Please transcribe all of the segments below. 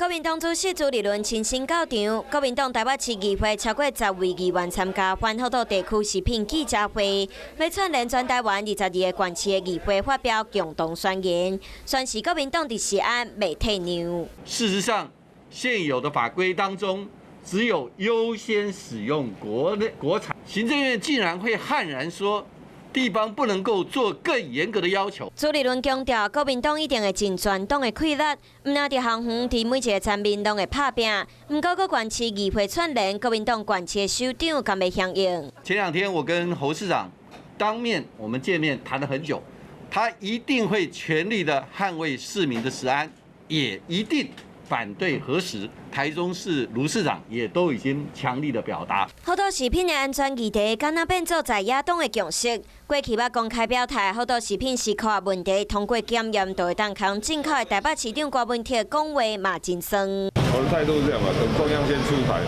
国民党主席朱立伦亲身到场。国民党台北市议会超过10位议员参加反福岛地区食品记者会，要串联全台湾22个县市的议会发表共同宣言，宣示国民党伫食安未退让。事实上，现有的法规当中，只有优先使用国产。行政院竟然会悍然说，地方不能够做更严格的要求。朱立伦强调，国民党一定会尽全党的气力，唔拿伫行园伫每一个参民拢会拍拼。唔过，各县市议会串联，国民党县市的首长敢未响应。前2天我跟侯市长当面我们见面谈了很久，他一定会全力的捍卫市民的食安，也一定反对核食。台中市卢市长也都已经强力的表达。福岛食品的安全议题，敢若变做在野党的共识。过去捌公开表态，福岛食品是科学问题，通过检验就会当抗进口的台北市长郭文铁讲话嘛真酸。我的态度是这样嘛，等中央先出台，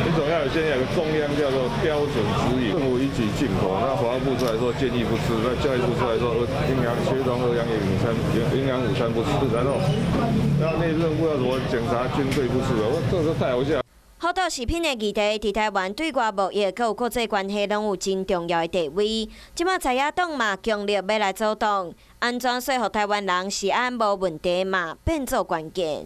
你总要先有个中央叫做标准指引，政府一起进口，那法务部出来说建议不吃，那教育部出来说营养学童营养午餐不吃，然后内政部要怎么检查军队不吃，我这都太好笑。福岛食品的议题伫台湾对外贸易佮有国际关系拢有真重要的地位。即马在野党嘛强烈要来阻挡，安怎说服台湾人食安无问题嘛，变做关键。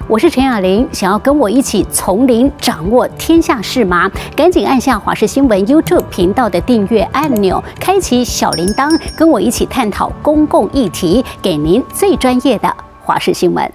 我是陈雅玲，想要跟我一起从零掌握天下事吗？赶紧按下华视新闻 YouTube 频道的订阅按钮，开启小铃铛，跟我一起探讨公共议题，给您最专业的华视新闻。